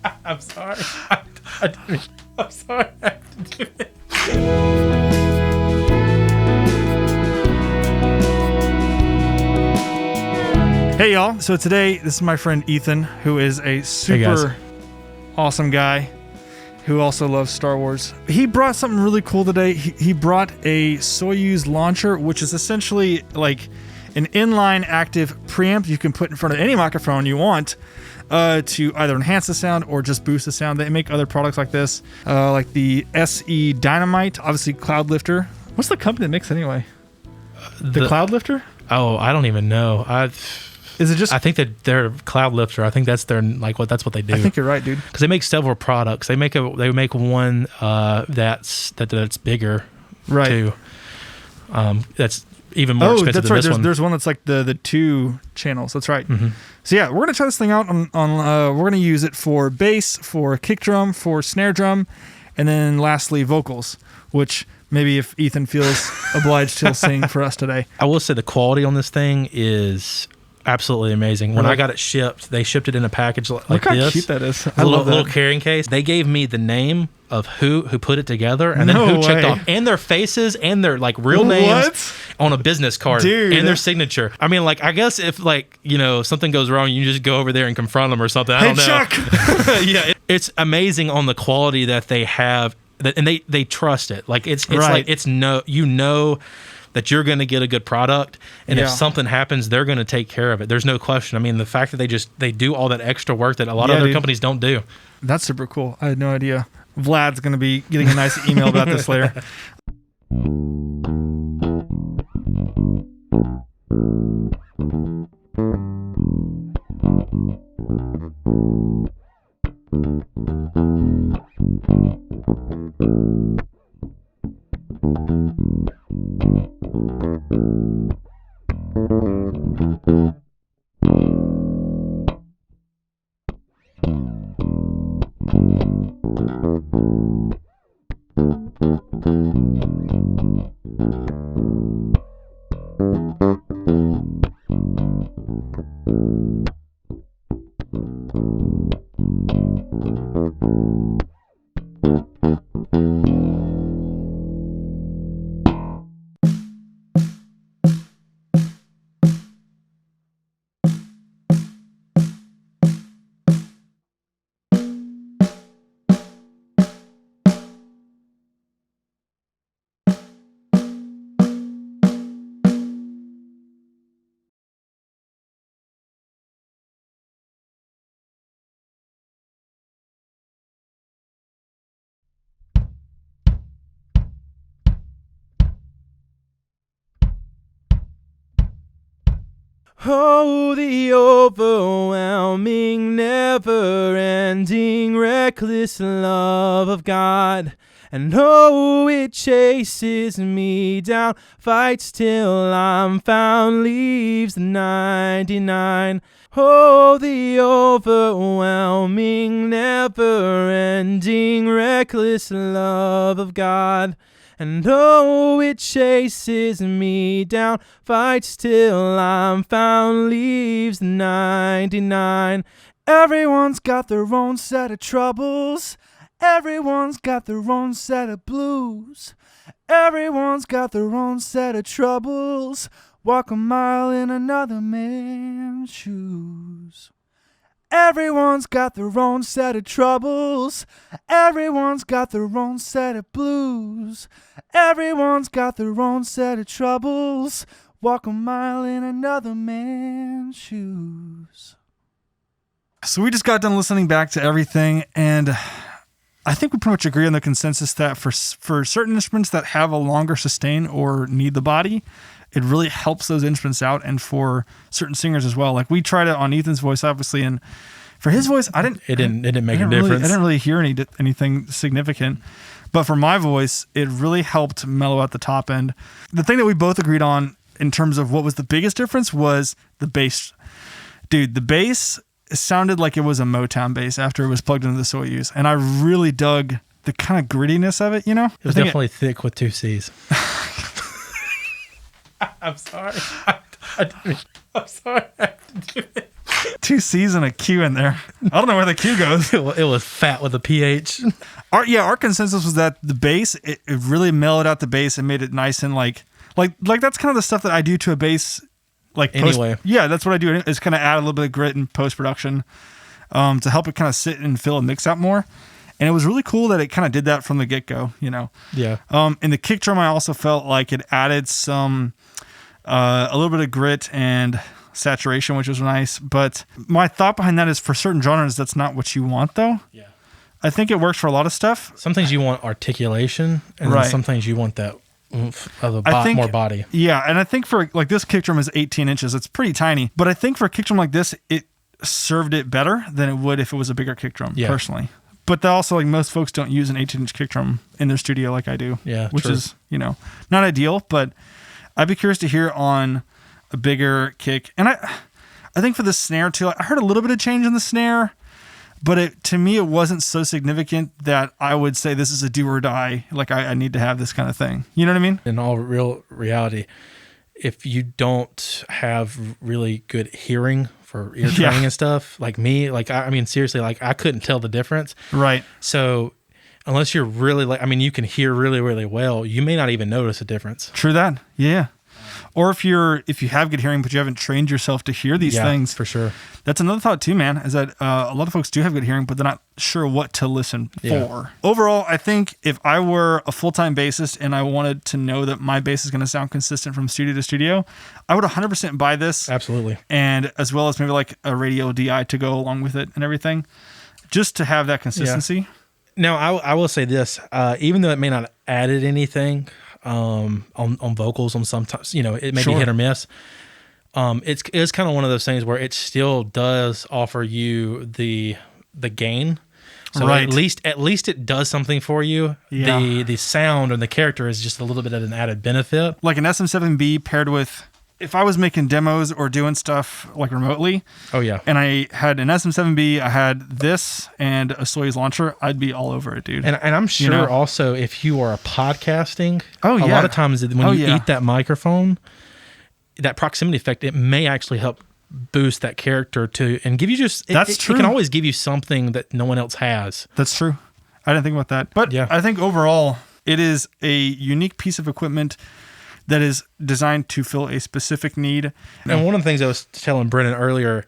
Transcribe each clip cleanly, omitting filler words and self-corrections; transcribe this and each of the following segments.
I'm sorry. I'm sorry. I have to do it. Hey y'all, so today this is my friend Ethan, who is a super awesome guy who also loves Star Wars. He brought something really cool today. He brought a Soyuz Launcher, which is essentially like an inline active preamp you can put in front of any microphone you want to either enhance the sound or just boost the sound. They make other products like this, like the SE Dynamite, obviously Cloud Lifter. What's the company that makes anyway? The Cloud Lifter? Oh, I don't even know. Is it just? I think that they're Cloud Lifter. I think that's their that's what they do. I think you're right, dude. Because they make several products. They make one that's bigger, right? Too. That's even more expensive. That's than right. This one. There's one that's like the 2 channels. That's right. Mm-hmm. So yeah, we're gonna try this thing out on we're gonna use it for bass, for kick drum, for snare drum, and then lastly vocals, which maybe if Ethan feels obliged, he'll sing for us today. I will say the quality on this thing is absolutely amazing. When I got it shipped, they shipped it in a package like Look how this. Cute that is. I love that. Little carrying case. They gave me the name of who put it together, and then who checked off, and their faces and their like real names on a business card, dude, and their signature. I mean, like, I guess if something goes wrong, you just go over there and confront them or something. I don't know. Chuck. Yeah, it's amazing on the quality that they have, and they trust it. Like it's right. Like that you're going to get a good product, and if something happens, they're going to take care of it. There's no question. I mean, the fact that they do all that extra work that a lot of other companies don't do. That's super cool. I had no idea. Vlad's going to be getting a nice email about this later. Oh, the overwhelming, never-ending, reckless love of God. And oh, it chases me down, fights till I'm found, leaves the 99. Oh, the overwhelming, never-ending, reckless love of God. And oh, it chases me down, fights till I'm found, leaves 99. Everyone's got their own set of troubles. Everyone's got their own set of blues. Everyone's got their own set of troubles. Walk a mile in another man's shoes. Everyone's got their own set of troubles. Everyone's got their own set of blues. Everyone's got their own set of troubles. Walk a mile in another man's shoes. So we just got done listening back to everything, and I think we pretty much agree on the consensus that for certain instruments that have a longer sustain or need the body, it really helps those instruments out, and for certain singers as well. Like we tried it on Ethan's voice, obviously, and for his voice, it didn't make a difference. I didn't really hear anything significant, but for my voice, it really helped mellow out the top end. The thing that we both agreed on in terms of what was the biggest difference was the bass. Dude, the bass sounded like it was a Motown bass after it was plugged into the Soyuz, and I really dug the kind of grittiness of it. You know, it was definitely thick with 2 C's. I'm sorry. I'm sorry. I have to do it. 2 C's and a Q in there. I don't know where the Q goes. It was fat with a PH. Our consensus was that the bass, it really mellowed out the bass and made it nice and like that's kind of the stuff that I do to a bass. Like anyway. Yeah, that's what I do. Is kind of add a little bit of grit in post-production to help it kind of sit and fill and mix out more. And it was really cool that it kind of did that from the get-go, you know? Yeah. In the kick drum, I also felt like it added some, a little bit of grit and saturation, which was nice. But my thought behind that is for certain genres, that's not what you want, though. Yeah. I think it works for a lot of stuff. Some things you want articulation, and then some things you want that oomph of more body. Yeah, and I think for, like, this kick drum is 18 inches. It's pretty tiny. But I think for a kick drum like this, it served it better than it would if it was a bigger kick drum, personally. But also, like, most folks don't use an 18-inch kick drum in their studio like I do. Yeah, which is, you know, not ideal. But I'd be curious to hear on a bigger kick. And I think for the snare too, I heard a little bit of change in the snare, but to me it wasn't so significant that I would say this is a do or die. Like I need to have this kind of thing. You know what I mean? In all real reality, if you don't have really good hearing for ear training and stuff, like me, like I mean seriously, like I couldn't tell the difference. Right. So unless you're really like, I mean, you can hear really, really well, you may not even notice a difference. True that. Yeah. Or if you have good hearing, but you haven't trained yourself to hear these things. For sure. That's another thought too, man, is that a lot of folks do have good hearing, but they're not sure what to listen for. Overall, I think if I were a full-time bassist and I wanted to know that my bass is going to sound consistent from studio to studio, I would 100% buy this. Absolutely. And as well as maybe like a radio DI to go along with it and everything, just to have that consistency. Yeah. Now, I will say this, even though it may not have added anything on vocals, on sometimes, you know, it may be hit or miss. It's kind of one of those things where it still does offer you the gain. So at least it does something for you. Yeah. The sound and the character is just a little bit of an added benefit. Like an SM7B paired with, if I was making demos or doing stuff like remotely. Oh yeah. And I had an SM7B, I had this and a Soyuz Launcher, I'd be all over it, dude. And I'm sure also if you are podcasting, a lot of times when you eat that microphone, that proximity effect, it may actually help boost that character too and give you just true. It can always give you something that no one else has. That's true. I didn't think about that. But I think overall it is a unique piece of equipment that is designed to fill a specific need. And one of the things I was telling Brennan earlier,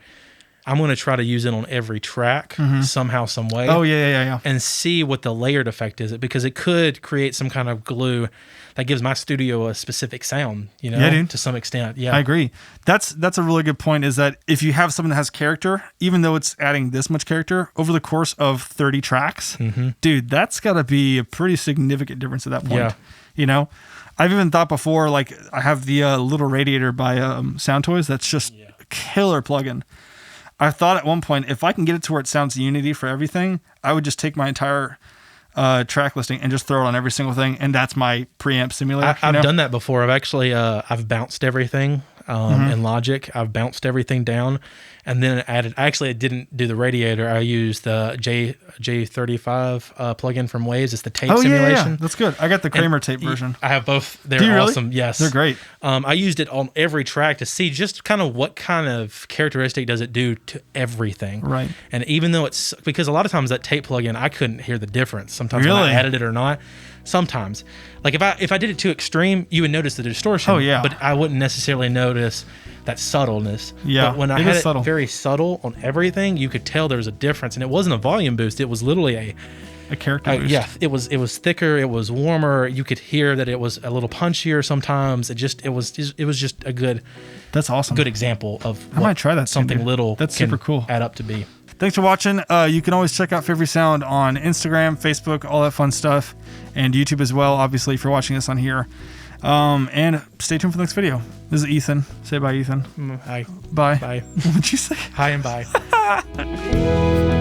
I'm going to try to use it on every track somehow, some way. Oh, yeah. And see what the layered effect is, because it could create some kind of glue that gives my studio a specific sound, you know, to some extent. Yeah, I agree. That's a really good point, is that if you have something that has character, even though it's adding this much character over the course of 30 tracks, dude, that's got to be a pretty significant difference at that point. Yeah. You know? I've even thought before, like I have the little radiator by Sound Toys. That's just a killer plugin. I thought at one point, if I can get it to where it sounds unity for everything, I would just take my entire track listing and just throw it on every single thing, and that's my preamp simulator. I've done that before. I've actually I've bounced everything in Logic. I've bounced everything down, and then added. Actually, I didn't do the radiator. I used the J35 plugin from Waves. It's the tape simulation. Yeah, that's good. I got the Kramer tape version. I have both. They're awesome. Really? Yes, they're great. I used it on every track to see just kind of what kind of characteristic does it do to everything. Right. And even though it's, because a lot of times that tape plugin, I couldn't hear the difference. Sometimes when I added it or not. Sometimes, like if I did it too extreme, you would notice the distortion. Oh yeah. But I wouldn't necessarily notice that subtleness. Yeah. But when I had it very subtle on everything, you could tell there was a difference, and it wasn't a volume boost. It was literally a character boost. Yeah. It was thicker. It was warmer. You could hear that it was a little punchier sometimes. It was just a good. That's awesome. Good example of. I might try that. Something little. That's super cool. Add up to be. Thanks for watching. You can always check out Favory Sound on Instagram, Facebook, all that fun stuff, and YouTube as well, obviously, if you're watching this on here. And stay tuned for the next video. This is Ethan. Say bye, Ethan. Hi. Bye. Bye. What'd you say? Hi and bye.